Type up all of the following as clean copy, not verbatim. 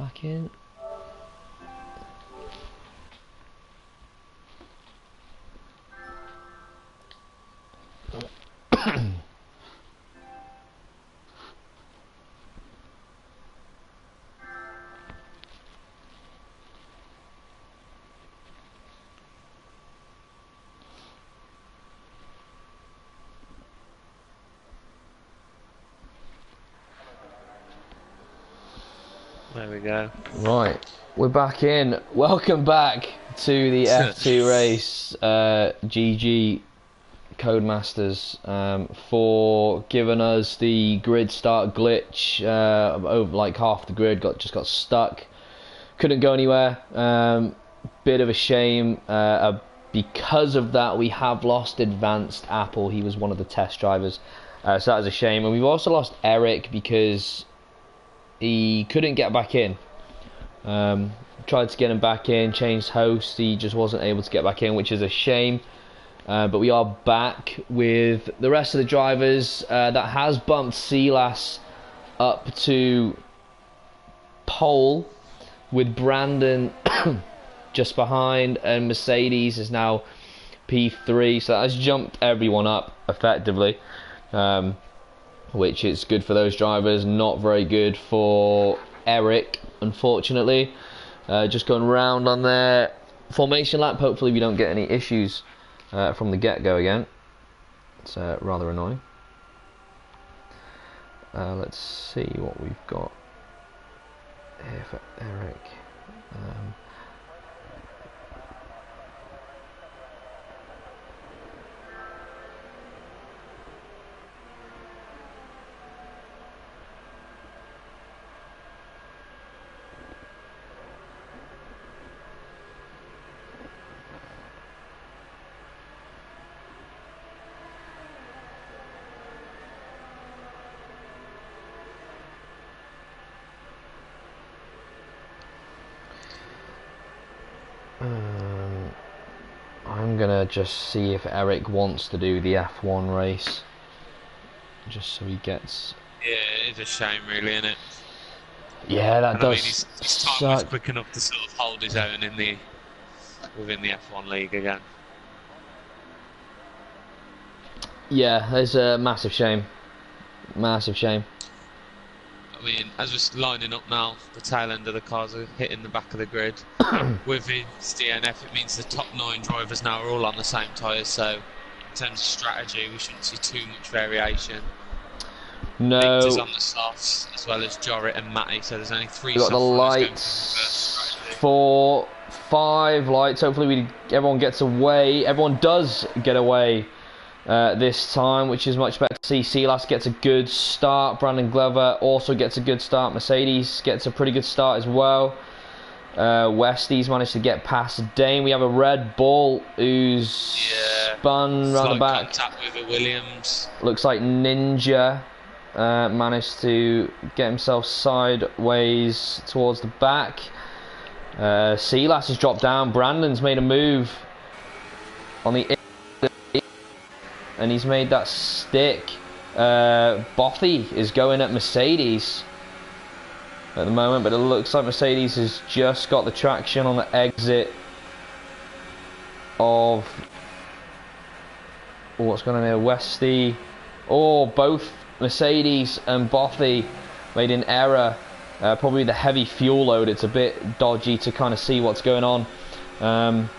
back in. There we go. Right, we're back in. Welcome back to the F2 race. GG Codemasters for giving us the grid start glitch. Over like half the grid just got stuck. Couldn't go anywhere. Bit of a shame. Because of that, we have lost Advanced Apple. He was one of the test drivers, so that is a shame. And we've also lost Eric because he couldn't get back in. Tried to get him back in, changed host, he just wasn't able to get back in, which is a shame. But we are back with the rest of the drivers. That has bumped Silas up to pole, with Brandon just behind, and Mercedes is now P3, so that has jumped everyone up effectively. Which is good for those drivers, not very good for Eric, unfortunately. Just going round on their formation lap. Hopefully we don't get any issues from the get-go again. It's rather annoying. Let's see what we've got here for Eric. I'm gonna just see if Eric wants to do the F1 race, just so he gets. Yeah, it's a shame, really, isn't it? Yeah, that does. I mean, his time was quick enough to sort of hold his own in within the F1 league again. Yeah, it's a massive shame. Massive shame. I mean, as we're lining up now, the tail end of the cars are hitting the back of the grid. With his DNF, it means the top 9 drivers now are all on the same tyres, so in terms of strategy, we shouldn't see too much variation. No. Victor's on the softs, as well as Jorrit and Matty, so there's only 3 We've got the lights, 4, 5 lights. Hopefully everyone gets away. Everyone does get away this time, which is much better to see. Silas gets a good start. Brandon Glover also gets a good start. Mercedes gets a pretty good start as well. Westie's managed to get past Dane. We have a Red Bull who's spun round the back. Contact with a Williams. Looks like Ninja managed to get himself sideways towards the back. Silas has dropped down. Brandon's made a move on the and he's made that stick. Bothy is going at Mercedes at the moment, but it looks like Mercedes has just got the traction on the exit of what's going on here, Westy. Both Mercedes and Bothy made an error. Probably the heavy fuel load. It's a bit dodgy to kind of see what's going on.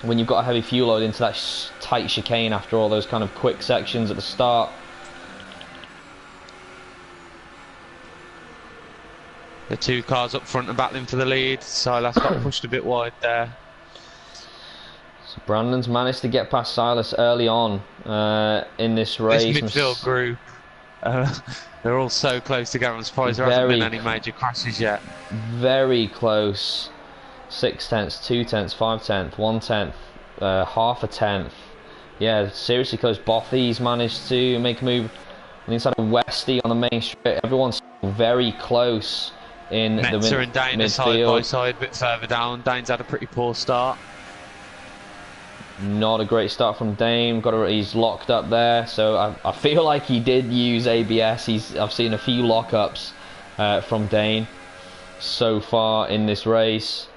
When you've got a heavy fuel load into that tight chicane after all those kind of quick sections at the start. The 2 cars up front are battling for the lead. Silas got pushed a bit wide there. So Brandon's managed to get past Silas early on in this race. This midfield group, they're all so close together. I'm surprised there hasn't been any major crashes yet. Very close. 6 tenths, 2 tenths, 5 tenths, 1 tenth, half a tenth. Yeah, seriously close. Bothy's managed to make a move on the inside of Westy on the main straight. Everyone's very close in Metzer and Dane are side by side, a bit further down. Dane's had a pretty poor start. Not a great start from Dane. He's locked up there, so I feel like he did use ABS. I've seen a few lockups from Dane. so far in this race.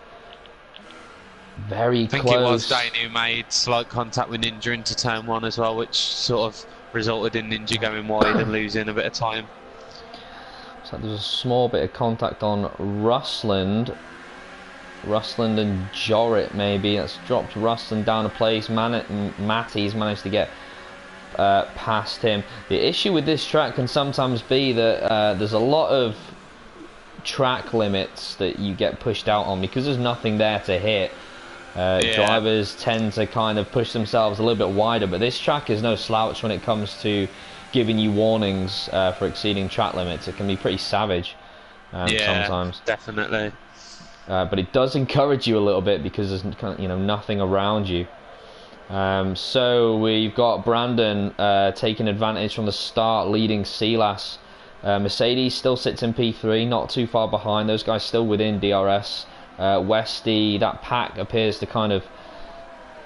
Very close. I think it was Dane who made slight contact with Ninja into turn 1 as well, which sort of resulted in Ninja going wide and losing a bit of time. So there's a small bit of contact on Rusland and Jorrit maybe. That's dropped Rusland down a place. Matty's managed to get past him. The issue with this track can sometimes be that there's a lot of track limits that you get pushed out on because there's nothing there to hit. Drivers tend to kind of push themselves a little bit wider, but this track is no slouch when it comes to giving you warnings for exceeding track limits. It can be pretty savage sometimes. Definitely. But it does encourage you a little bit because there's nothing around you. So we've got Brandon taking advantage from the start, leading Silas. Mercedes still sits in P3, not too far behind. Those guys still within DRS. Westy, that pack appears to kind of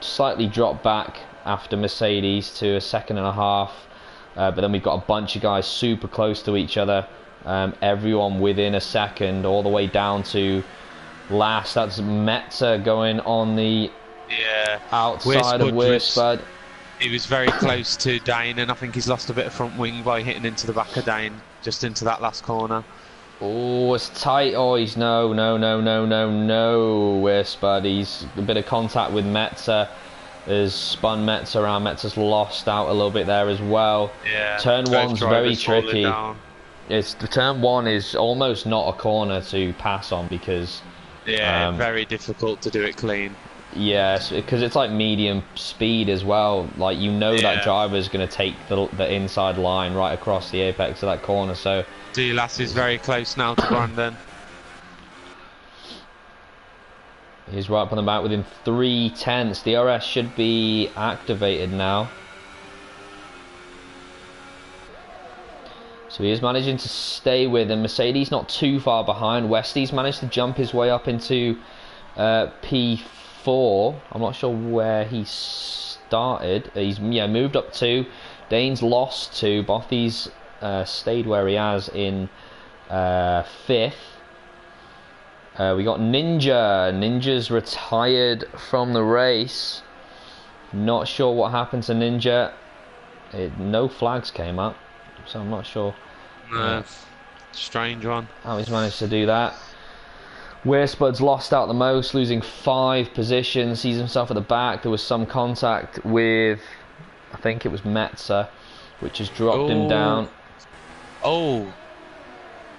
slightly drop back after Mercedes to a second and a half. But then we've got a bunch of guys super close to each other. Everyone within a second, all the way down to last. That's Metzer going on the outside of Weirspud. He was very close to Dane, and I think he's lost a bit of front wing by hitting into the back of Dane, just into that last corner. Oh, it's tight. Oh, he's no. Weirspud. He's a bit of contact with Metzer. Has spun Metzer around. Metzer's lost out a little bit there as well. Yeah. Turn 1's very tricky. Turn 1 is almost not a corner to pass on because very difficult to do it clean. Yes, because it's like medium speed as well. Like that driver's going to take the inside line right across the apex of that corner. So Silas is very close now to Brandon. He's right up on the back within 3/10. DRS should be activated now. So he is managing to stay with him. Mercedes not too far behind. Westy's managed to jump his way up into P4. I'm not sure where he started. He's moved up 2. Dane's lost 2. Bothy's stayed where he has in 5th. We got Ninja. Ninja's retired from the race. Not sure what happened to Ninja. No flags came up, so I'm not sure. Strange one. How he's managed to do that. Weirspud's lost out the most, losing 5 positions. Sees himself at the back. There was some contact with, I think it was Metzer, which has dropped him down. Oh,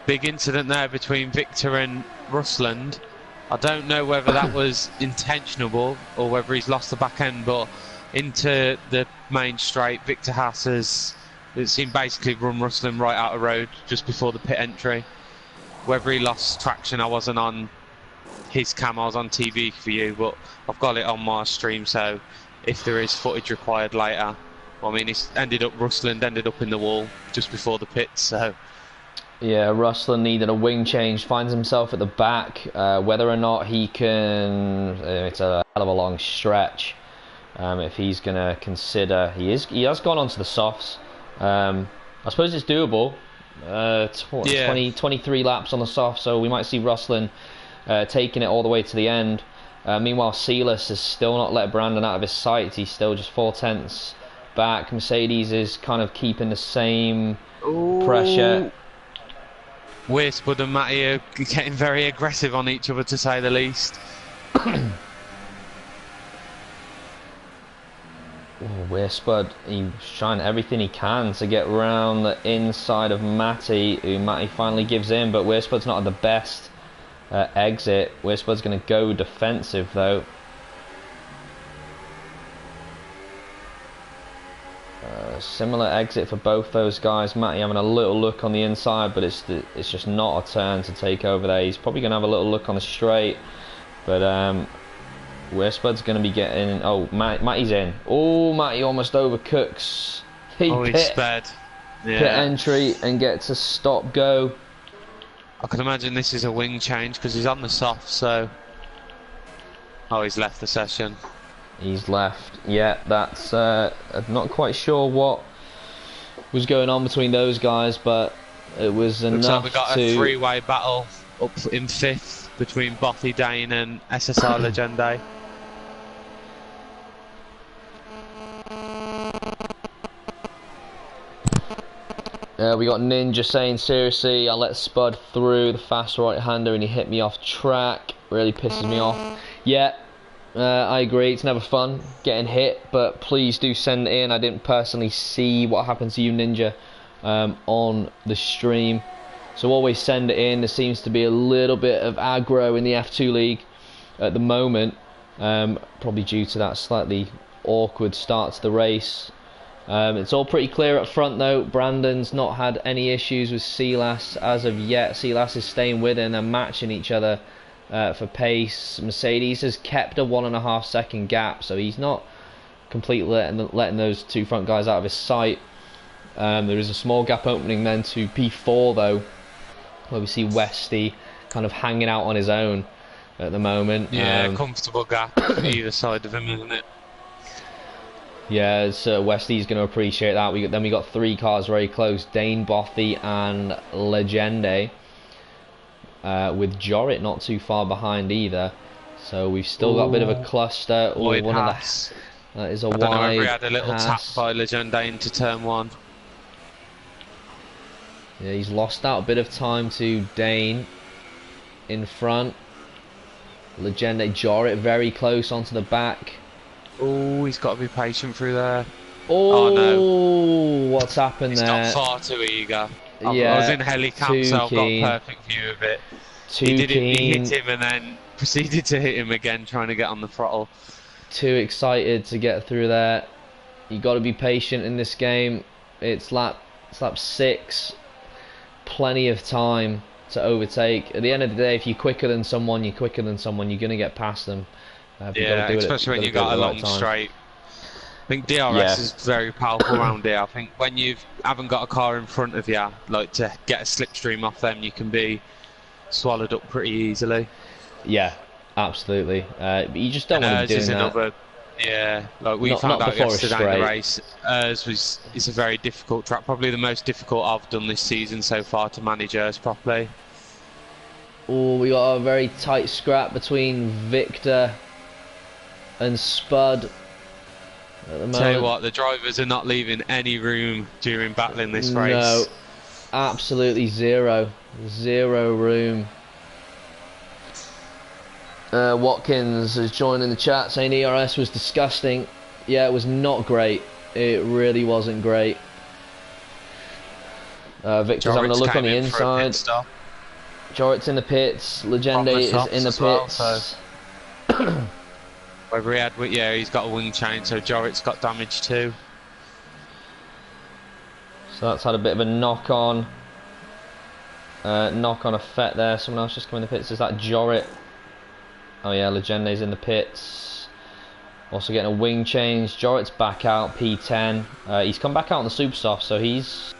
big incident there between Victor and Rusland. I don't know whether that was intentional or whether he's lost the back end, but into the main straight, Victor Haas has basically run Rusland right out of road just before the pit entry. Whether he lost traction, I wasn't on his cam, I was on TV for you, but I've got it on my stream, so if there is footage required later, Rusland ended up in the wall just before the pits, so. Yeah, Rusland needed a wing change, finds himself at the back. Whether or not he can, it's a hell of a long stretch. If he's going to consider, he has gone onto the softs. I suppose it's doable. 23 laps on the soft, so we might see Rusland taking it all the way to the end. Meanwhile, Silas has still not let Brandon out of his sights. He's still just 4/10 back. Mercedes is kind of keeping the same pressure. Weirspud and Matty are getting very aggressive on each other, to say the least. Weirspud, he's trying everything he can to get round the inside of Matty, who Matty finally gives in, but Weirspud's not at the best exit. Weirspud's going to go defensive though. Similar exit for both those guys. Matty having a little look on the inside, but it's just not a turn to take over there. He's probably going to have a little look on the straight, but Weirspud's going to be getting. Oh, Matty's in. Oh, Matty almost overcooks. He sped. Yeah. Pit entry and gets a stop go. I can imagine this is a wing change because he's on the soft, so. Oh, he's left the session. He's left. Yeah, that's. I'm not quite sure what was going on between those guys, but it was enough. Looks like we got a 3-way battle up in 5th between Bothy, Dane and SSR Legende. We got Ninja saying, seriously, I let Spud through the fast right-hander and he hit me off track. Really pisses me off. Yeah, I agree. It's never fun getting hit, but please do send it in. I didn't personally see what happened to you, Ninja, on the stream. So always send it in. There seems to be a little bit of aggro in the F2 League at the moment. Probably due to that slightly awkward start to the race. It's all pretty clear up front though. Brandon's not had any issues with Silas as of yet. Silas is staying with him and matching each other for pace. Mercedes has kept a 1.5 second gap, so he's not completely letting those two front guys out of his sight. There is a small gap opening then to P4 though, where we see Westy kind of hanging out on his own at the moment. Yeah, comfortable gap either side of him, isn't it? Yeah, so Westy's going to appreciate that. Then we got 3 cars very close: Dane, Bothy, and Legende. With Jorrit not too far behind either. So we've still got a bit of a cluster. Wide one pass. Of the, that is a I don't know wide whether he had a little pass. tap by Legende into turn 1. Yeah, he's lost out a bit of time to Dane in front. Legende, Jorrit very close onto the back. Oh, he's got to be patient through there. Oh, no. What's happened there? He's got far too eager. Yeah, I was in helicam, so I've keen. got a perfect view of it. Too He keen. hit him and then proceeded to hit him again, trying to get on the throttle. Too excited to get through there. You got to be patient in this game. It's lap 6. Plenty of time to overtake. At the end of the day, if you're quicker than someone, you're going to get past them. Yeah, especially when you've got a long straight. I think DRS is very powerful around here. I think when you haven't got a car in front of you, like to get a slipstream off them, you can be swallowed up pretty easily. Yeah, absolutely. But you just don't want to be doing that. Yeah, like we found out yesterday in the race, it's a very difficult track, probably the most difficult I've done this season so far to manage properly. Oh, we got a very tight scrap between Victor and Spud at the moment. Tell you what, the drivers are not leaving any room during battling this race. No, absolutely zero room. Watkins has joined in the chat saying ERS was disgusting. Yeah, it was not great. It really wasn't great. Victor's having a look on the inside. Jorrit's in the pits. Legende is in the pits. Well, so. Whether he had, yeah, he's got a wing chain, so Jorrit's got damage too. So that's had a bit of a knock-on effect there. Someone else just come in the pits. Is that Jorrit? Oh yeah, Legende's in the pits. Also getting a wing change. Jorrit's back out, P10. He's come back out on the super soft, so he's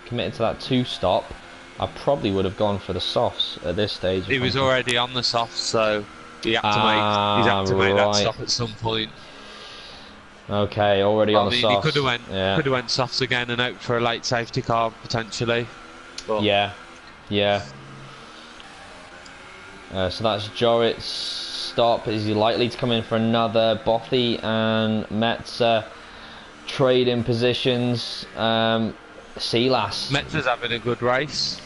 committed to that 2-stop. I probably would have gone for the softs at this stage. He was already on the softs, so he had to make that stop at some point. Okay, already on the softs. He could have went softs again and hoped for a late safety car potentially. But yeah. So that's Jorrit's stop. Is he likely to come in for another? Bothy and Metzer trade in positions. Silas. Metzer's having a good race.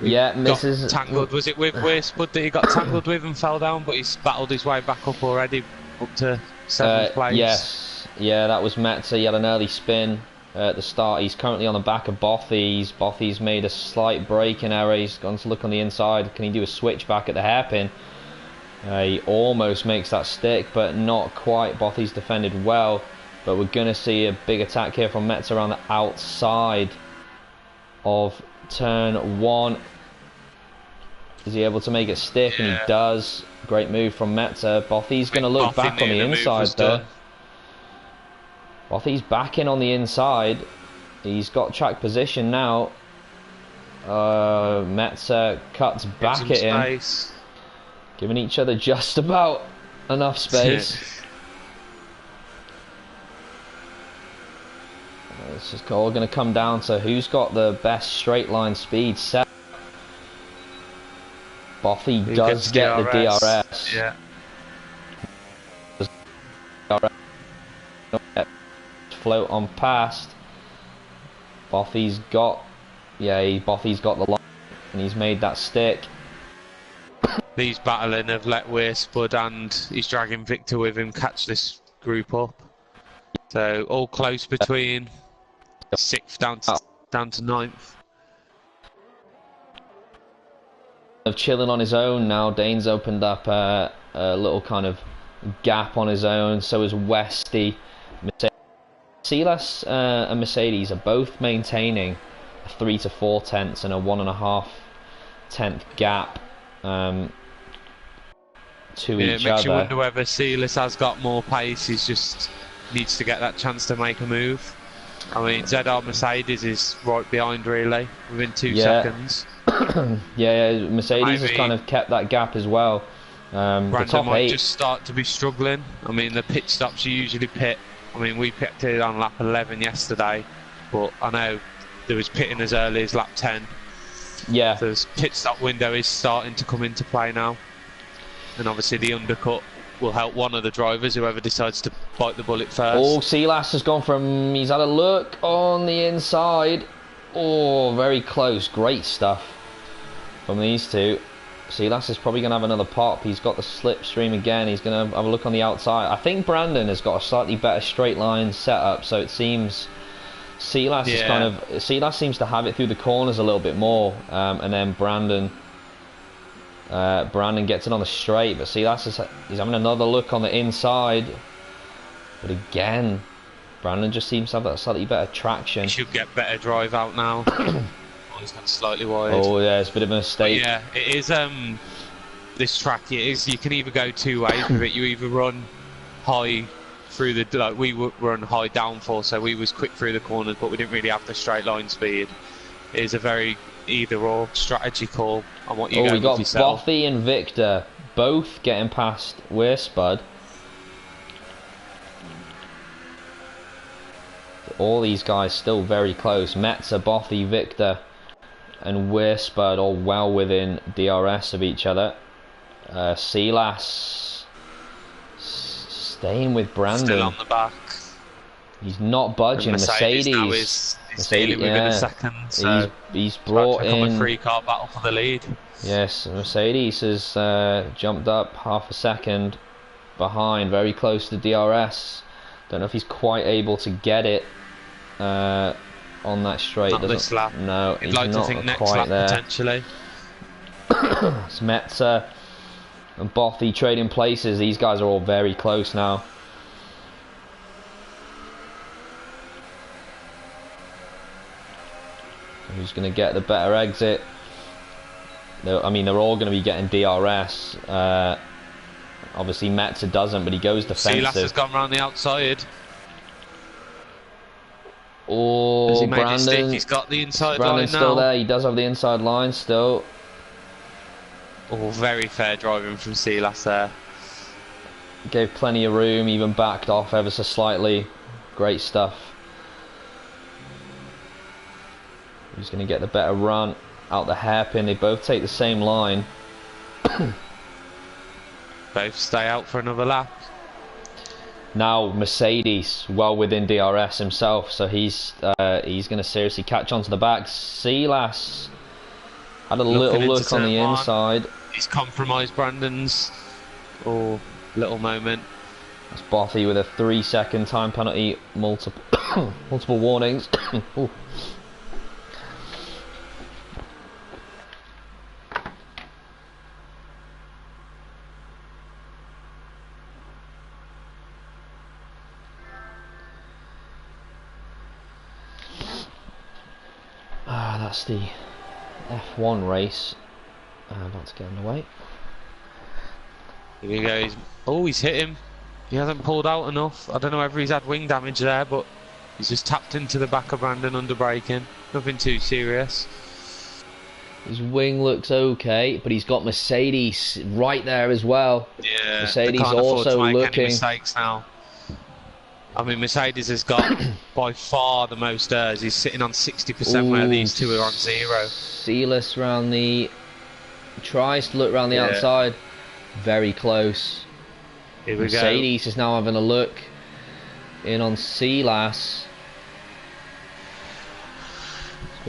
Yeah, misses. Tangled. Was it with Spud that he got tangled with and fell down? But he's battled his way back up already, up to 7th place. Yes, yeah, that was Metzer. He had an early spin at the start. He's currently on the back of Bothy's. Bothy's made a slight braking error. He's gone to look on the inside. Can he do a switch back at the hairpin? He almost makes that stick, but not quite. Bothy's defended well, but we're going to see a big attack here from Metzer around the outside of turn 1. Is he able to make it stick? Yeah. And he does. Great move from Metzer. Bothy's going to look back on the inside though. Bothy's back in on the inside. He's got track position now. Metzer cuts back at him. Space. Giving each other just about enough space. It's just all going to come down to who's got the best straight line speed. Boffy Who does gets get the DRS. Yeah. Float on past. Boffy's got, Boffy's got the line, and he's made that stick. He's battling, have let Weir Spud, and he's dragging Victor with him catch this group up. So all close between 6th down to 9th. Of chilling on his own now. Dane's opened up a little kind of gap on his own. So is Westy. Silas and Mercedes are both maintaining a 3 to 4 tenths and a 1.5 tenth gap to each It makes other. you wonder whether Silas has got more pace. He's just needs to get that chance to make a move. I mean, ZR Mercedes is right behind really within 2 seconds. Mercedes has kind of kept that gap as well. The top might 8 just start to be struggling. I mean, the pit stops you usually pit. I mean, we pitted on lap 11 yesterday, but I know there was pitting as early as lap 10. Yeah. So the pit stop window is starting to come into play now. And obviously the undercut will help one of the drivers, whoever decides to bite the bullet first. Oh, Silas has gone from, he's had a look on the inside. Oh, very close. Great stuff from these two. Silas is probably going to have another pop. He's got the slipstream again. He's going to have a look on the outside. I think Brandon has got a slightly better straight line setup, so it seems Silas is Silas seems to have it through the corners a little bit more, and then Brandon gets it on the straight. But Silas he's having another look on the inside. But again, Brandon just seems to have that slightly better traction. He should get better drive out now. He's gone slightly wide. Oh yeah, it's a bit of a mistake. But yeah, it is. This track, it is. You can either go 2 ways with it. You either run high through the, like we run high downforce, so we was quick through the corners, but we didn't really have the straight line speed. It is a very either-or strategy call on what you go we got with yourself. Boffy and Victor both getting past Weir Spud. All these guys still very close. Metzer, Boffy, Victor and Weir Spud all well within DRS of each other. Silas staying with Brandon. Still on the back. He's not budging. And Mercedes now Mercedes stealing within a second. So he's brought in a 3-car battle for the lead. Yes, Mercedes has jumped up half a second behind, very close to DRS. Don't know if he's quite able to get it on that straight. Not this lap. No, He'd he's like not to think next quite lap there. potentially. It's Metzer and Boffy trading places. These guys are all very close now. Who's going to get the better exit? I mean, they're all going to be getting DRS. Obviously, Metzer doesn't, but he goes defensive. Silas has gone round the outside. Oh, Has he made his stick? Brandon. He's got the inside Brandon's line still now. there. He does have the inside line still. Oh, very fair driving from Silas there. Gave plenty of room, even backed off ever so slightly. Great stuff. Who's going to get the better run? Out the hairpin. They both take the same line. Both stay out for another lap. Now Mercedes well within DRS himself, so he's going to seriously catch on to the back. Silas had a little look on the inside. He's compromised Brandon's little moment. That's Boffy with a 3-second time penalty, multiple warnings. Ooh. That's the F1 race about to get underway. Here we go. He's hit him. He hasn't pulled out enough. I don't know whether he's had wing damage there, but he's just tapped into the back of Brandon under braking. Nothing too serious. His wing looks okay, but he's got Mercedes right there as well. Yeah, Mercedes can't afford also to make looking. any mistakes now. I mean, Mercedes has got by far the most errors. He's sitting on 60% where these two are on 0. Silas round the Tries to look around the outside. Very close. Here we Mercedes is now having a look in on Silas.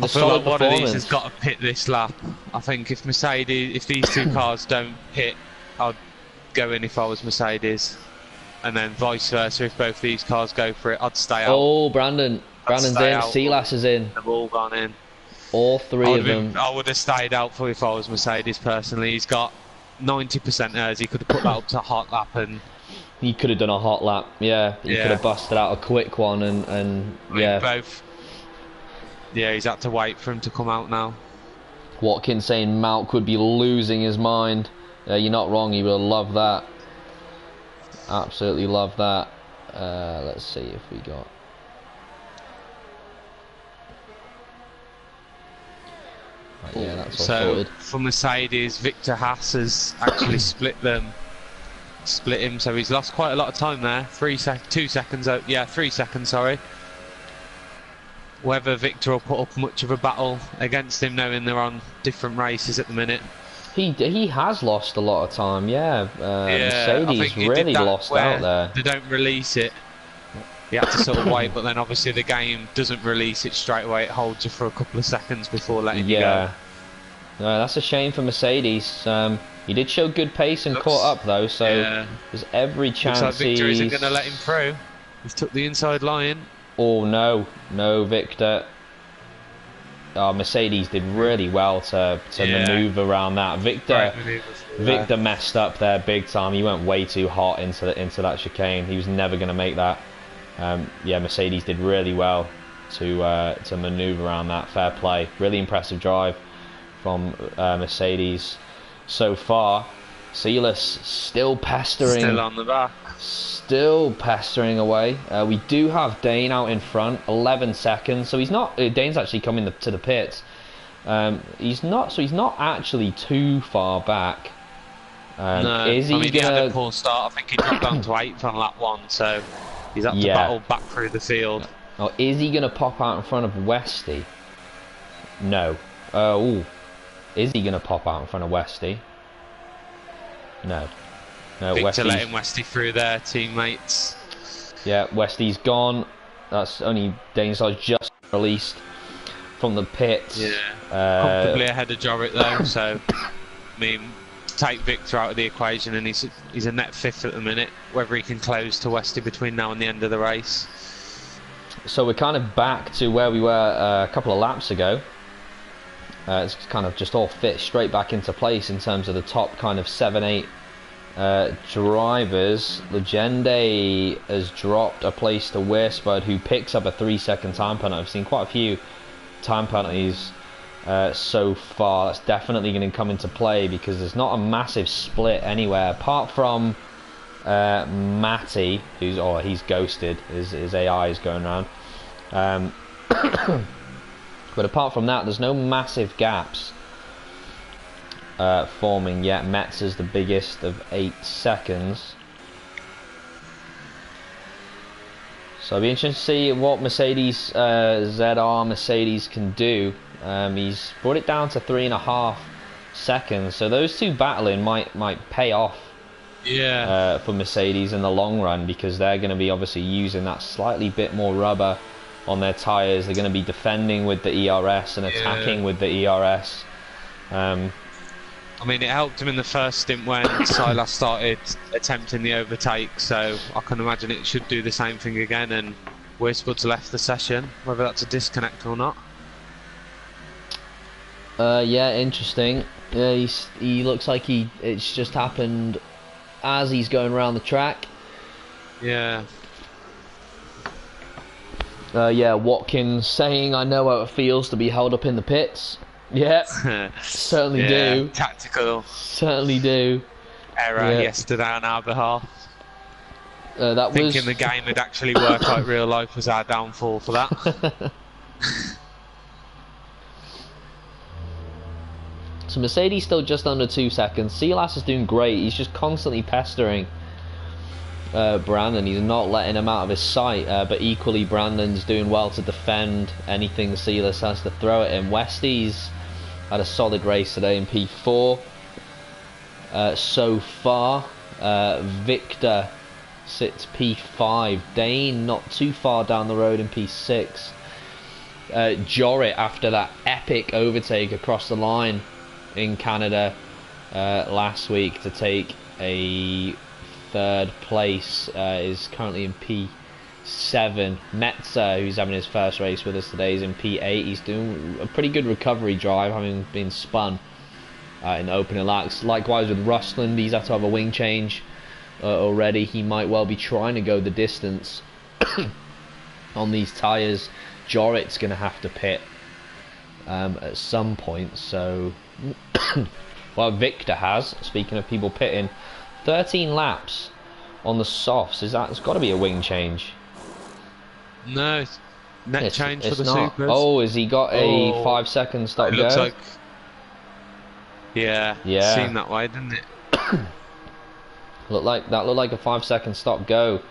I feel like one of these has got to pit this lap. I think if these two cars don't pit, I'd go in if I was Mercedes. And then vice versa, if both these cars go for it, I'd stay out. Oh, Brandon's in, Silas is in. They've all gone in. All three of them. I would have stayed out for if I was Mercedes personally. He's got 90% airs. He could have put that up to a hot lap and... He could have done a hot lap, yeah. He could have busted out a quick one and yeah. Both. Yeah, he's had to wait for him to come out now. Watkins saying Malk would be losing his mind. You're not wrong, he will love that. Absolutely love that. Let's see if we got... Right, yeah, that's all sorted. For Mercedes, Victor Haas has actually split him, so he's lost quite a lot of time there. 2 seconds, 3 seconds, sorry. Whether Victor will put up much of a battle against him, knowing they're on different races at the minute. He has lost a lot of time, yeah. Mercedes really lost out there. They don't release it. You have to sort of wait, but then obviously the game doesn't release it straight away. It holds you for a couple of seconds before letting you go. No, that's a shame for Mercedes. He did show good pace and caught up though, so there's every chance looks like Victor isn't going to let him through. He's took the inside line. Oh no, Victor. Oh, Mercedes did really well to manoeuvre around that. Victor messed up there big time. He went way too hot into that chicane. He was never going to make that. Yeah, Mercedes did really well to manoeuvre around that. Fair play. Really impressive drive from Mercedes so far. Silas still pestering. Still on the back. Still pestering away. We do have Dane out in front, 11 seconds. So he's not. Dane's actually coming to the pits. He's not actually too far back. No, is he he had a poor start. I think he dropped down to 8th on lap 1, so he's had to battle back through the field. Oh, is he going to pop out in front of Westy? No. Is he going to pop out in front of Westy? No. Victor letting Westy through their teammates. Yeah, Westy's gone. That's only Daneside just released from the pits. Yeah. Comfortably ahead of Jorrit though, so I mean, take Victor out of the equation and he's a net 5th at the minute. Whether he can close to Westy between now and the end of the race. So we're kind of back to where we were a couple of laps ago. It's kind of just all fit straight back into place in terms of the top kind of 7-8 drivers. Legende has dropped a place to Weirspud, who picks up a 3-second time penalty. I've seen quite a few time penalties so far. That's definitely going to come into play because there's not a massive split anywhere apart from Matty, he's ghosted. His AI is going around. But apart from that, there's no massive gaps forming yet. Metz is the biggest of 8 seconds. So it'll be interesting to see what Mercedes Mercedes can do. He's brought it down to 3.5 seconds. So those two battling might pay off. Yeah. For Mercedes in the long run, because they're going to be obviously using that slightly bit more rubber on their tyres. They're going to be defending with the ERS and attacking with the ERS. I mean, it helped him in the first stint when Silas started attempting the overtake, so I can imagine it should do the same thing again, and Weirspud's left the session, whether that's a disconnect or not. Yeah, interesting. He looks like it's just happened as he's going around the track. Yeah. Yeah, Watkins saying, I know how it feels to be held up in the pits. Yeah, certainly do. Tactical. Certainly do. Error yesterday on our behalf. Thinking the game would actually work like real life was our downfall for that. So Mercedes still just under 2 seconds. Silas is doing great. He's just constantly pestering Brandon. He's not letting him out of his sight, but equally Brandon's doing well to defend anything Silas has to throw at him. Westy's had a solid race today in P4. so far. Victor sits P5. Dane not too far down the road in P6. Jorrit, after that epic overtake across the line in Canada last week to take a 3rd place, is currently in P7. Metzer, who's having his first race with us today, is in P8. He's doing a pretty good recovery drive, having been spun in the opening laps. Likewise with Rusland, he's had to have a wing change already. He might well be trying to go the distance on these tyres. Jorrit's going to have to pit at some point, so well, Victor has, speaking of people pitting, 13 laps on the softs. It's got to be a wing change. No, net change for the not. supers. Oh, has he got a 5-second stop go? Looks like, yeah, yeah, seemed that way, didn't it? looked like a 5-second stop go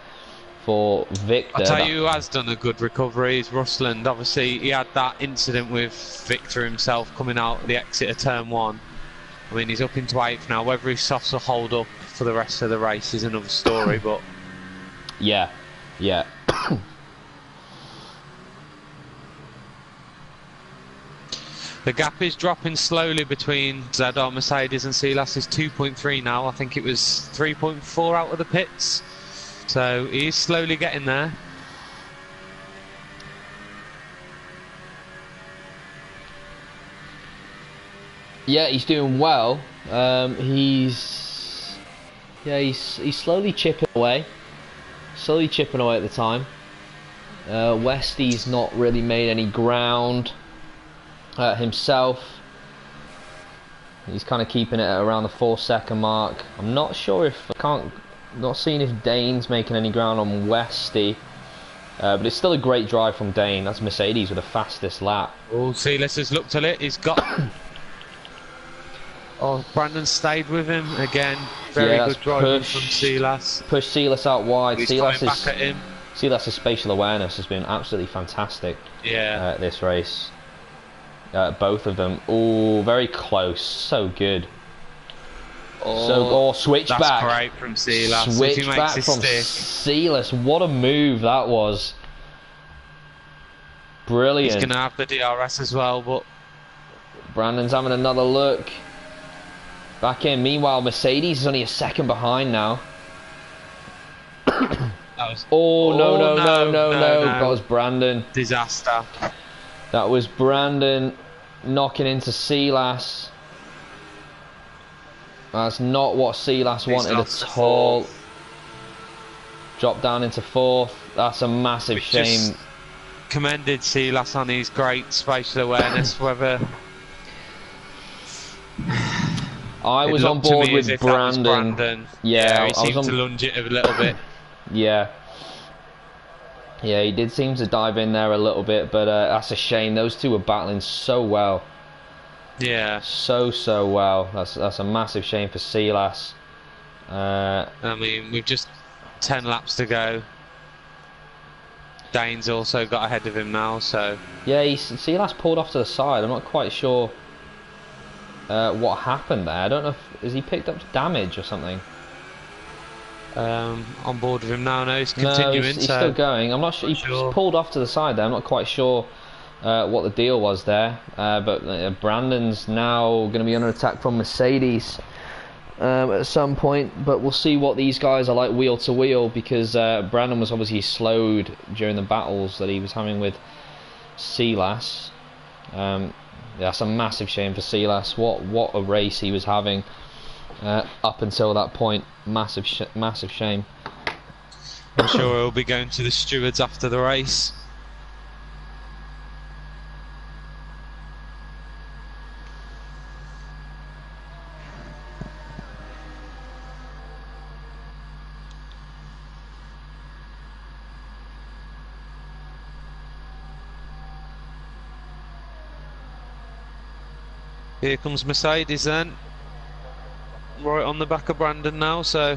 for Victor. I'll tell you who has done a good recovery is Rusland. Obviously, he had that incident with Victor himself coming out the exit of turn 1. I mean, he's up into 8th now. Whether his softs will hold up for the rest of the race is another story, but yeah. the gap is dropping slowly between ZR Mercedes and Silas. Is 2.3 now. I think it was 3.4 out of the pits. So he's slowly getting there. Yeah, he's doing well. He's slowly chipping away. Slowly chipping away at the time. Westy's not really made any ground himself. He's kind of keeping it at around the 4-second mark. I'm not sure if not seeing if Dane's making any ground on Westy, but it's still a great drive from Dane. That's Mercedes with the fastest lap. Oh, Silas has looked at it. He's got. Oh, Brandon stayed with him again. Very good driving from Silas. Push Silas out wide. He's coming back at him. Silas's spatial awareness has been absolutely fantastic. Yeah. This race. Both of them. Oh, very close. So good. Switch that's back. Great from Silas. Switch back from Silas. What a move that was. Brilliant. He's going to have the DRS as well, but Brandon's having another look. Back in. Meanwhile, Mercedes is only a second behind now. No. That was Brandon. Disaster. That was Brandon knocking into Silas. That's not what Silas wanted at all. Dropped down into 4th. That's a massive shame. Commended Silas on his great spatial awareness. Whether I was on board with Brandon. Yeah, he seemed to lunge it a little bit. Yeah, he did seem to dive in there a little bit, but that's a shame. Those two were battling so well. Yeah. So well. That's a massive shame for Silas. I mean, we've just 10 laps to go. Dane's also got ahead of him now, so. Yeah, Silas pulled off to the side. I'm not quite sure what happened there. I don't know has he picked up damage or something. On board with him now. No, he's continuing. He's still going. I'm not sure. He pulled off to the side there. I'm not quite sure what the deal was there. But Brandon's now going to be under attack from Mercedes at some point. But we'll see what these guys are like wheel to wheel, because Brandon was obviously slowed during the battles that he was having with Silas. That's a massive shame for Silas. What a race he was having up until that point. Massive shame. I'm sure he'll be going to the stewards after the race. Here comes Mercedes then. Right on the back of Brandon now, so.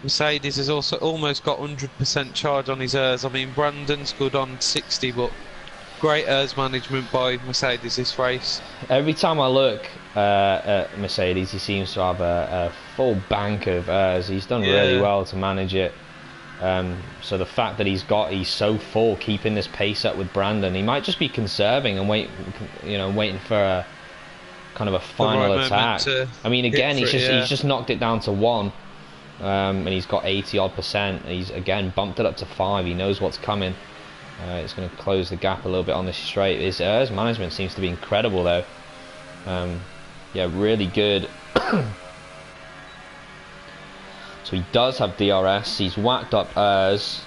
Mercedes has also almost got 100% charge on his ERS. I mean, Brandon's good on 60, but great ERS management by Mercedes this race. Every time I look at Mercedes, he seems to have a full bank of ERS. He's done really well to manage it. So the fact that he's so full, keeping this pace up with Brandon, he might just be conserving and waiting for a kind of a final attack. I mean, again, he's just knocked it down to 1. And he's got 80-odd%. He's again bumped it up to 5. He knows what's coming. It's going to close the gap a little bit on this straight. His ERS management seems to be incredible, though. Yeah, really good. So he does have DRS. He's whacked up ERS.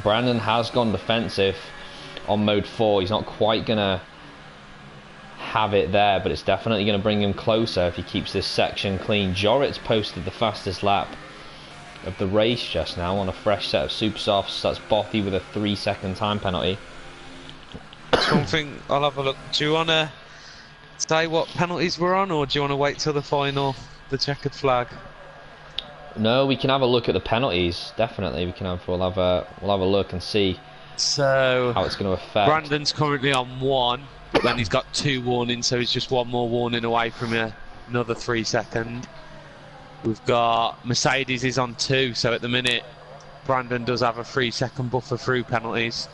Brandon has gone defensive on mode 4. He's not quite going to have it there, but it's definitely going to bring him closer if he keeps this section clean. Jorit's posted the fastest lap of the race just now on a fresh set of super softs. That's Bothy with a 3-second time penalty. That's one thing. I'll have a look. Do you want to say what penalties we're on, or do you want to wait till the final, the checkered flag? No, we can have a look at the penalties. Definitely, we'll have a look and see how it's going to affect. Brandon's currently on 1. But then he's got 2 warnings, so he's just 1 more warning away from another 3-second. We've got Mercedes is on 2, so at the minute Brandon does have a 3-second buffer through penalties.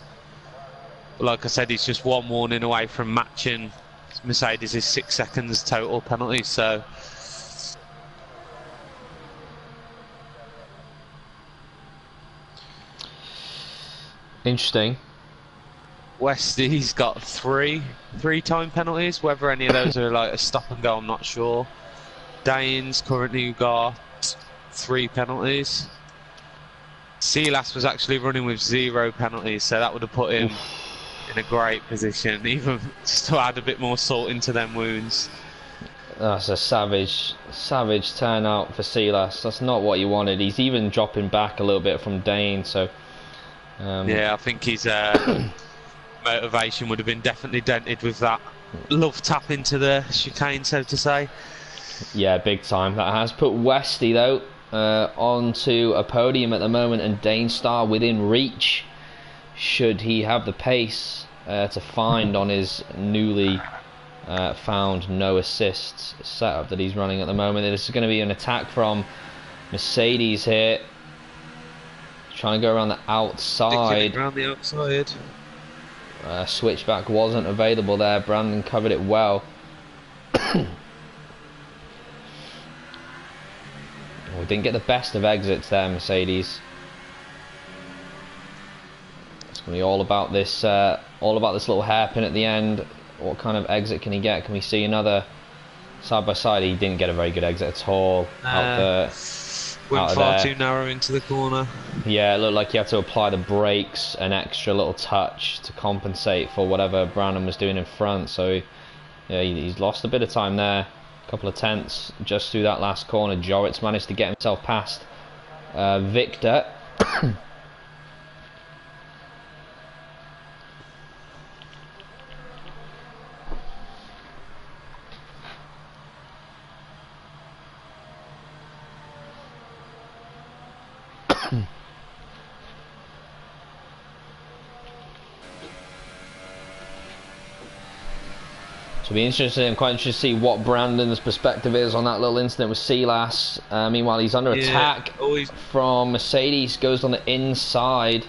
But like I said, he's just 1 warning away from matching Mercedes is 6 seconds total penalties. So interesting. Westy's got 3 time penalties. Whether any of those are like a stop and go, I'm not sure. Dane's currently got 3 penalties. Silas was actually running with 0 penalties, so that would have put him in a great position, even just to add a bit more salt into them wounds. That's a savage turnout for Silas. That's not what you wanted. He's even dropping back a little bit from Dane, so yeah, I think his motivation would have been definitely dented with that love tap into the chicane, so to say. Yeah, big time. That has put Westy though onto a podium at the moment, and Dane Star within reach should he have the pace to find on his newly found no assists setup that he's running at the moment. This is going to be an attack from Mercedes here, trying to go around the outside. Around the outside. Switchback wasn't available there. Brandon covered it well. We didn't get the best of exits there, Mercedes. It's going to be all about this little hairpin at the end. What kind of exit can he get? Can we see another side by side? He didn't get a very good exit at all. Went far too narrow into the corner. Yeah, it looked like he had to apply the brakes an extra little touch to compensate for whatever Brandon was doing in front. So yeah, he's lost a bit of time there. A couple of tenths just through that last corner. Jorit's managed to get himself past Victor. So it'll be interesting. I'm quite interested to see what Brandon's perspective is on that little incident with Silas. Meanwhile, he's under attack from Mercedes. Goes on the inside.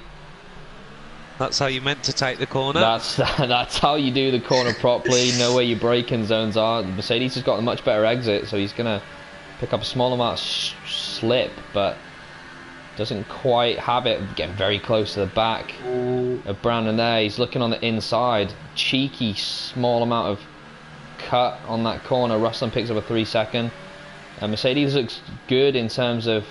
That's how you meant to take the corner. That's how you do the corner properly. Know where your braking zones are. Mercedes has got a much better exit, so he's gonna pick up a small amount of slip, but doesn't quite have it. Getting very close to the back of Brandon there. He's looking on the inside. Cheeky small amount of cut on that corner. Russell picks up a 3-second. Mercedes looks good in terms of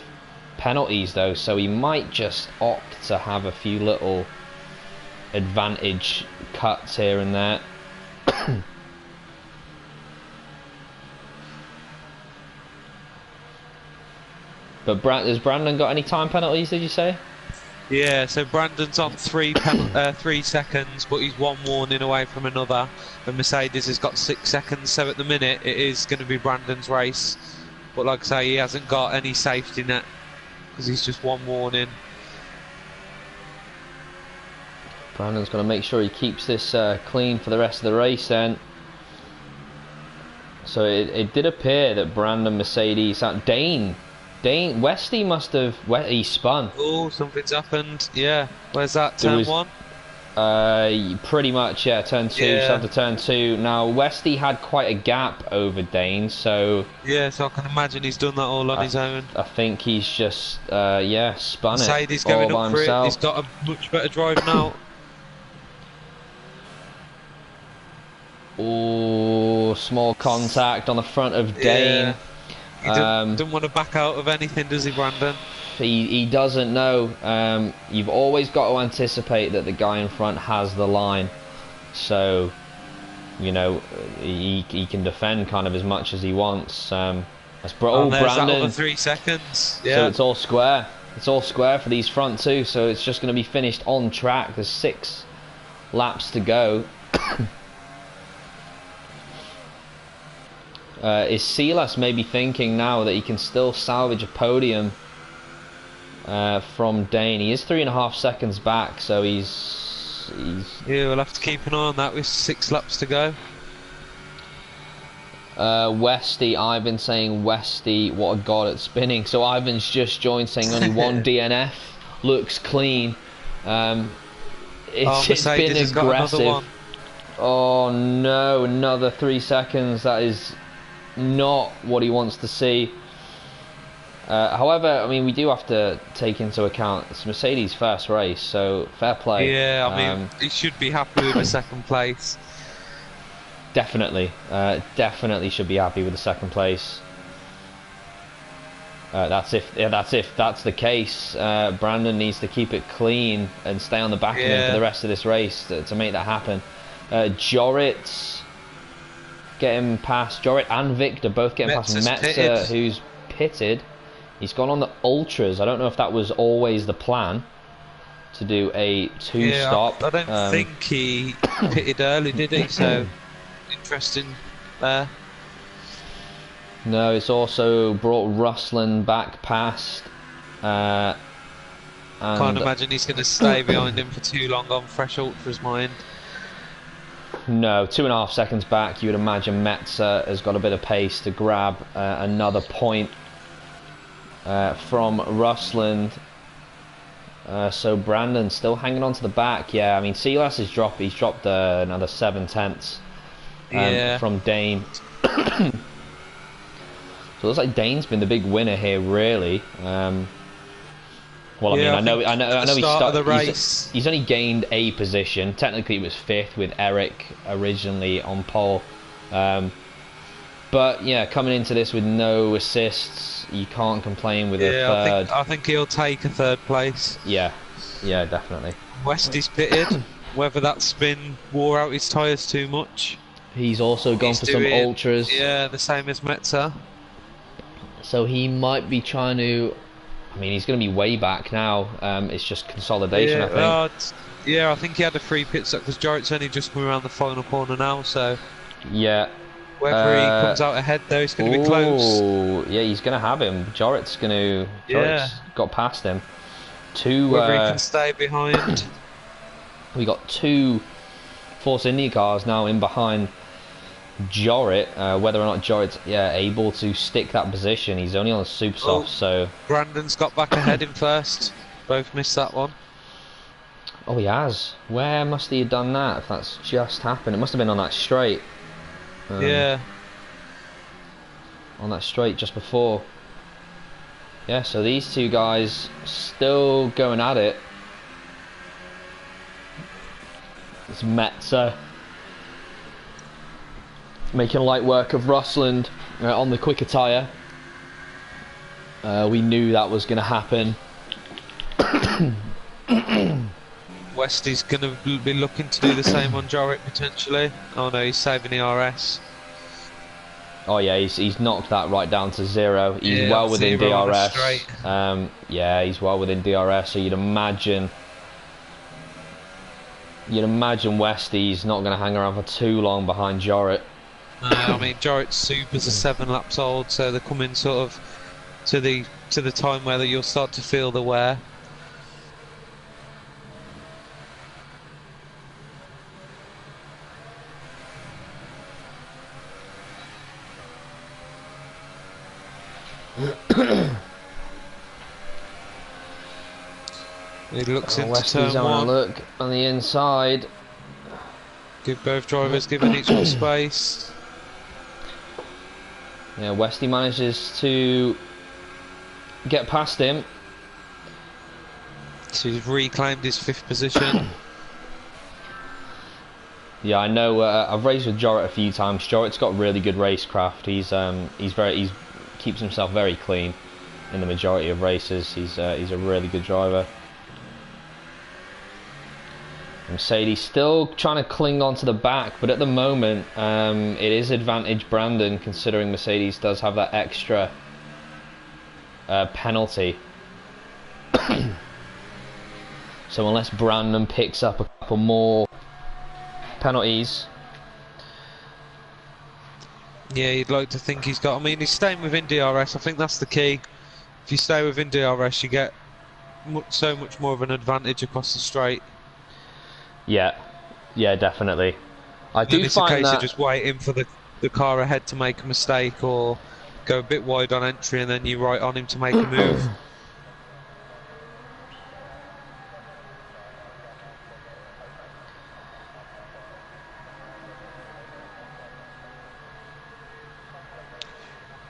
penalties though, so he might just opt to have a few little advantage cuts here and there. But has Brandon got any time penalties, did you say? Yeah, so Brandon's on 3 seconds, but he's one warning away from another. And Mercedes has got 6 seconds, so at the minute it is going to be Brandon's race. But like I say, he hasn't got any safety net because he's just one warning. Brandon's going to make sure he keeps this clean for the rest of the race then. So it did appear that Brandon, Mercedes, Westy must have, he spun. Oh, something's happened. Yeah, where's that, turn 1? Pretty much, yeah, turn 2, Yeah. so after turn 2. Now, Westy had quite a gap over Dane, so... Yeah, so I can imagine he's done that all on his own. I think he's just, yeah, spun Mercedes it all going by up for himself. it. He's got a much better drive now. Oh, small contact on the front of Dane. He doesn't want to back out of anything, does he, Brandon? He doesn't know. You've always got to anticipate that the guy in front has the line, so you know he can defend kind of as much as he wants. That's there's Brandon. that other 3 seconds. Yeah. So it's all square. It's all square for these front two. So it's just going to be finished on track. There's 6 laps to go. Is Silas maybe thinking now that he can still salvage a podium from Dane? He is 3.5 seconds back, so he's Yeah, we'll have to keep an eye on that with 6 laps to go. Westy, Ivan saying Westy, what a god at spinning. So Ivan's just joined saying only 1 DNF, looks clean. It's been aggressive. Oh no, another 3 seconds. That is not what he wants to see. However, I mean, we do have to take into account it's Mercedes' first race, so fair play. Yeah, I mean, he should be happy with the 2nd place. Definitely, definitely should be happy with the 2nd place. That's if that's the case. Brandon needs to keep it clean and stay on the back of him for the rest of this race to make that happen. Jorit getting past, Jorit and Victor both getting past Metzer, who's pitted. He's gone on the ultras. I don't know if that was always the plan to do a 2-stop. I don't think he pitted early, did he? So interesting there. No, it's also brought Ruslan back past. Can't imagine he's going to stay behind him for too long on fresh ultras, mind. No, 2.5 seconds back. You would imagine Metzer has got a bit of pace to grab another point from Rusland. So Brandon still hanging on to the back. Yeah, I mean Silas has dropped. He's dropped another 7/10 from Dane. So it looks like Dane's been the big winner here, really. Well, I mean, I know he started. He's only gained a position. Technically, it was 5th with Eric originally on pole. But yeah, coming into this with no assists, you can't complain with a third. I think he'll take a 3rd place. Yeah, definitely. Westy's pitted. Whether that spin wore out his tyres too much. He's also gone for some ultras. Yeah, the same as Metzer. So he might be trying to. I mean, he's going to be way back now. It's just consolidation, I think. Yeah, I think he had a free pit stop because Jarrett's only just come around the final corner now. So yeah. Whether he comes out ahead though, it's going to be close. Oh, yeah, he's going to have him. Jarrett's got past him. Whether he can stay behind. We got 2 Force India cars now in behind Jarrett. Whether or not Jarrett's able to stick that position, he's only on a super soft. So Brandon's got back ahead in first. Both missed that one. Oh, he has. Where must he have done that? If that's just happened, it must have been on that straight. Yeah. On that straight just before. Yeah, so these 2 guys still going at it. It's Metzer making light work of Rusland on the quicker tyre. We knew that was going to happen. Westy's going to be looking to do the same on Jarrett potentially. Oh no, he's saving the RS. Oh, he has. Where must he have done that? If that's just happened, it must have been on that straight. On that straight just before. Yeah, so these 2 guys still going at it. It's Metzer making light work of Rusland on the quicker tyre. We knew that was going to happen. Westy's going to be looking to do the same on Jarrett potentially. Oh no, he's saving the RS. Oh yeah, he's knocked that right down to 0. He's Yeah, well within 0 on a DRS. straight. Yeah, he's well within DRS. So you'd imagine Westy's not going to hang around for too long behind Jorrit. I mean, Jorrit's Supers are 7 laps old, so they're coming sort of to the time where you'll start to feel the wear. He looks into Westy's turn 1. having a look on the inside. Give both drivers giving each other space. Yeah, Westy manages to get past him. So he's reclaimed his 5th position. Yeah, I know. I've raced with Jorrit a few times. Jorrit's got really good racecraft. He's keeps himself very clean in the majority of races. He's a really good driver. Mercedes still trying to cling on to the back, but at the moment it is advantage Brandon, considering Mercedes does have that extra penalty. So unless Brandon picks up a couple more penalties. Yeah, you'd like to think he's got. I mean, he's staying within DRS. I think that's the key. If you stay within DRS, you get so much more of an advantage across the straight. Yeah, definitely. I do it's a find case that of just waiting for the car ahead to make a mistake or go a bit wide on entry, and then you right on him to make a move.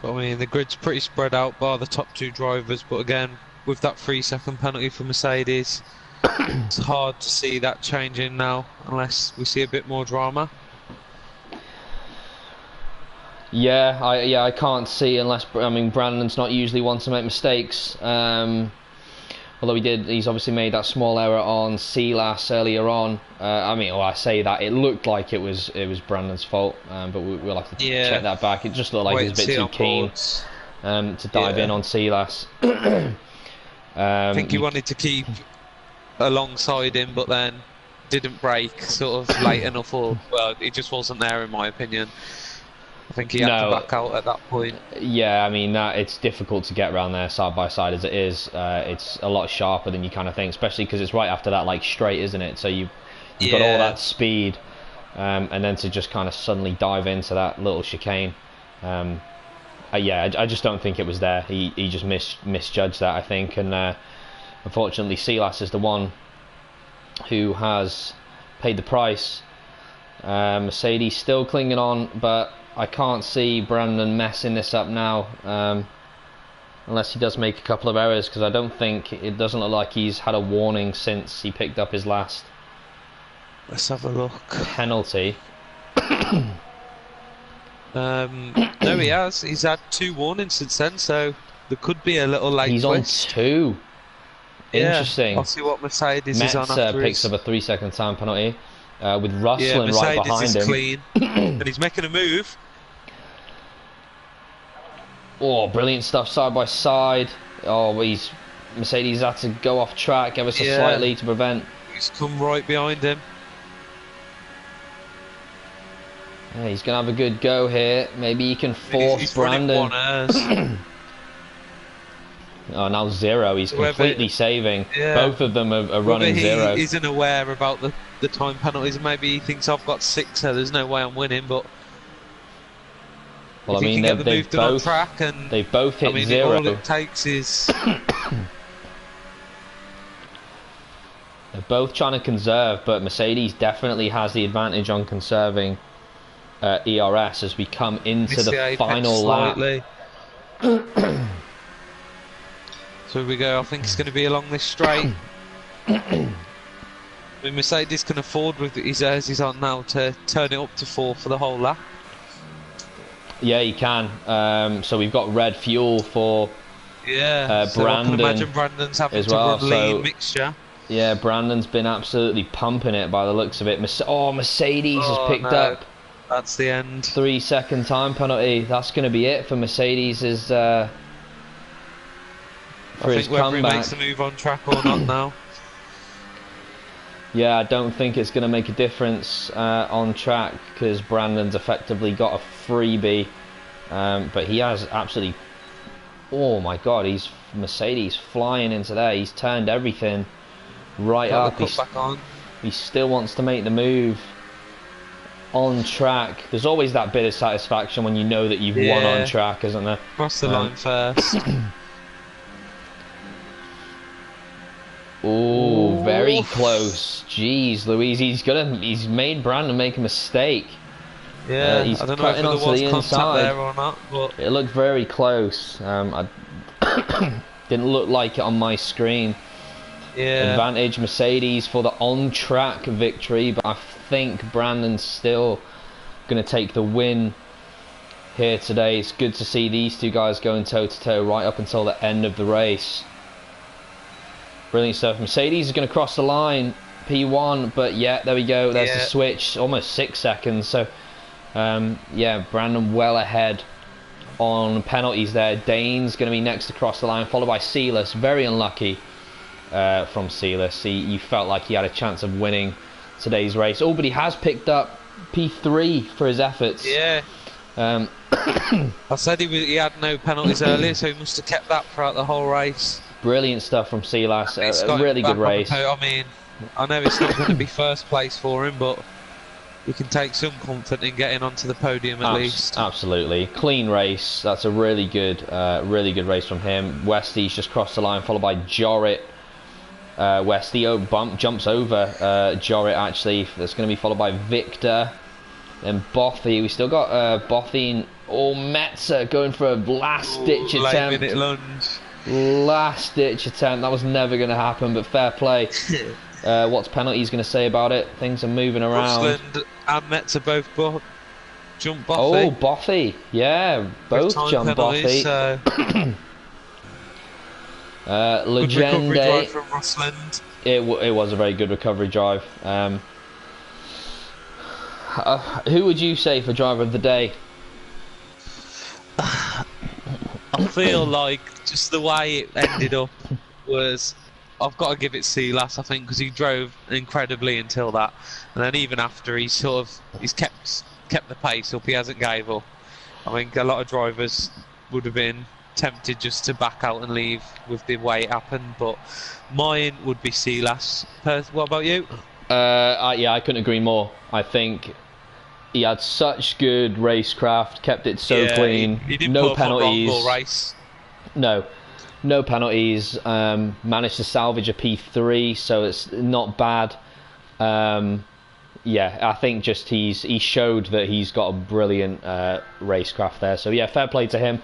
But I mean, the grid's pretty spread out bar the top 2 drivers, but again, with that 3-second penalty for Mercedes, it's hard to see that changing now unless we see a bit more drama. Yeah, I can't see unless, I mean, Brandon's not usually one to make mistakes. Although he's obviously made that small error on CLAS earlier on. I mean, well, I say that it looked like it was Brandon's fault, but we'll have to check that back. It just looked like he was a bit too keen to dive in on CLAS. I think he wanted to keep alongside him, but then didn't brake sort of late enough, or well, it just wasn't there in my opinion. I think he had to back out at that point. Yeah, I mean, it's difficult to get around there side by side as it is. It's a lot sharper than you kind of think, especially because it's right after that like straight, isn't it? So you've got all that speed, and then to just kind of suddenly dive into that little chicane. I just don't think it was there. He just misjudged that, I think, and unfortunately CLAS is the one who has paid the price. Mercedes still clinging on, but I can't see Brandon messing this up now, unless he does make a couple of errors, because I don't think, it doesn't look like he's had a warning since he picked up his last Let's have a look. penalty. No, he has. He's had 2 warnings since then, so there could be a little late twist. On 2. Interesting. I'll see what Mercedes is on after picks up a 3-second time penalty, with Russell right behind is him. Clean, and he's making a move. Oh, brilliant stuff side by side. Oh, Mercedes had to go off track ever so slightly to prevent. He's come right behind him. Yeah, he's going to have a good go here. Maybe he can force Brandon. Oh, now 0. He's completely saving. Both of them are running 0. He isn't aware about the time penalties. Maybe he thinks I've got 6, so there's no way I'm winning. But well, I mean, they've both track and they've both hit 0. All it takes is they're both trying to conserve, but Mercedes definitely has the advantage on conserving ERS as we come into the final lap. So here we go. I think it's going to be along this straight. I mean, Mercedes can afford with his airs he's on now to turn it up to 4 for the whole lap. Yeah, he can. So we've got red fuel for so Brandon. I can imagine Brandon's having as to well. run lean mixture. Yeah, Brandon's been absolutely pumping it by the looks of it. Mercedes has picked up That's the end. 3-second time penalty. That's going to be it for Mercedes' I for his think whether he comeback. makes a move on track or not now. Yeah, I don't think it's going to make a difference on track because Brandon's effectively got a freebie. But he has absolutely... Oh my god, he's Mercedes flying into there. He's turned everything right up. Back on. He still wants to make the move on track. There's always that bit of satisfaction when you know that you've won on track, isn't there? Cross the line first. Oh, very close. Jeez, Louise, he's made Brandon make a mistake. Yeah, he's I don't know if there was contact there or not, but it looked very close. I didn't look like it on my screen. Yeah. Advantage Mercedes for the on-track victory, but I think Brandon's still going to take the win here today. It's good to see these two guys going toe-to-toe right up until the end of the race. Brilliant stuff. Mercedes is going to cross the line, P1, but yeah, there we go. There's the switch, almost 6 seconds. So, yeah, Brandon well ahead on penalties there. Dane's going to be next to cross the line, followed by Sealess. Very unlucky from Sealess. You felt like he had a chance of winning today's race. Oh, but he has picked up P3 for his efforts. Yeah. I said he had no penalties earlier, so he must have kept that throughout the whole race. Brilliant stuff from Sealess. A really good race. I mean, I know it's not going to be first place for him, but he can take some comfort in getting onto the podium at least. Absolutely. Clean race. That's a really good race from him. Westy's just crossed the line, followed by Jorrit. Westy jumps over Jorrit, actually. That's going to be followed by Victor. Then Bothy. We still got Bothy and Metzer going for a last-ditch attempt. Late-minute lunge. Last-ditch attempt. That was never going to happen, but fair play. What's penalties going to say about it? Things are moving around. Rosland and Metzer both jump Bothy. Oh, Bothy. Yeah, both jump Bothy. So Legende. Good recovery drive from Rosland. It was a very good recovery drive. Who would you say for driver of the day? I feel like just the way it ended up was, I've got to give it Sealess, I think, because he drove incredibly until that, and then even after he's kept the pace up, he hasn't gave up. I think a lot of drivers would have been tempted just to back out and leave with the way it happened, but mine would be Sealess. What about you? Yeah, I couldn't agree more. I think he had such good racecraft, kept it so clean. He didn't no put penalties. Wrong all race. No penalties. Managed to salvage a P3, so it's not bad. Yeah, I think just he showed that he's got a brilliant racecraft there. So yeah, fair play to him.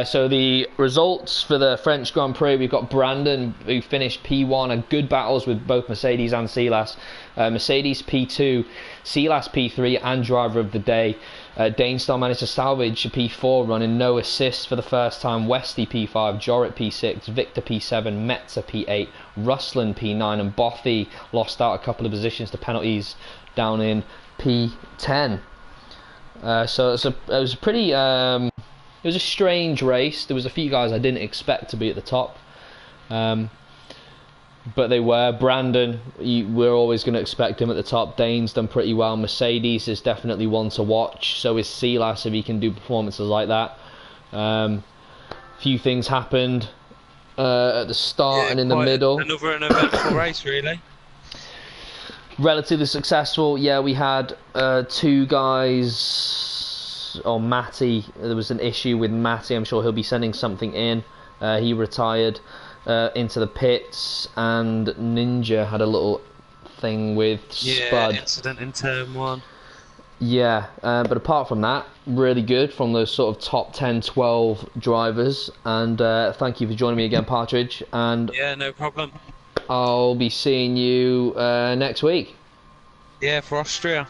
So the results for the French Grand Prix, we've got Brandon, who finished P1, and good battles with both Mercedes and Sealess. Mercedes P2, Sealess P3, and driver of the day. Dane still managed to salvage a P4 running no assists for the first time. Westy P5, Jorrit P6, Victor P7, Metzer P8, Rusland P9, and Bothy lost out a couple of positions to penalties down in P10. So it was a pretty... it was a strange race. There was a few guys I didn't expect to be at the top. But they were. Brandon, we're always going to expect him at the top. Dane's done pretty well. Mercedes is definitely one to watch. So is Sealess if he can do performances like that. Few things happened at the start and in the middle. Another eventful race, really. Relatively successful. Yeah, we had two guys... Or Matty. There was an issue with Matty. I'm sure he'll be sending something in. He retired into the pits, and Ninja had a little thing with Spud. Yeah, incident in turn 1. Yeah, but apart from that, really good from those sort of top 10, 12 drivers. And thank you for joining me again, Partridge. And yeah, no problem. I'll be seeing you next week. Yeah, for Austria.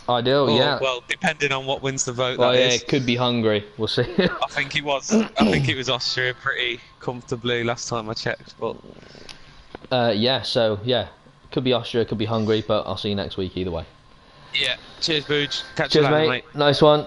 Ideal, yeah. Well, depending on what wins the vote, well, it could be Hungary. We'll see. I think it was Austria pretty comfortably last time I checked, but yeah. So yeah, could be Austria, could be Hungary, but I'll see you next week either way. Yeah. Cheers, Booge. Catch you Cheers, later, mate. mate. Nice one.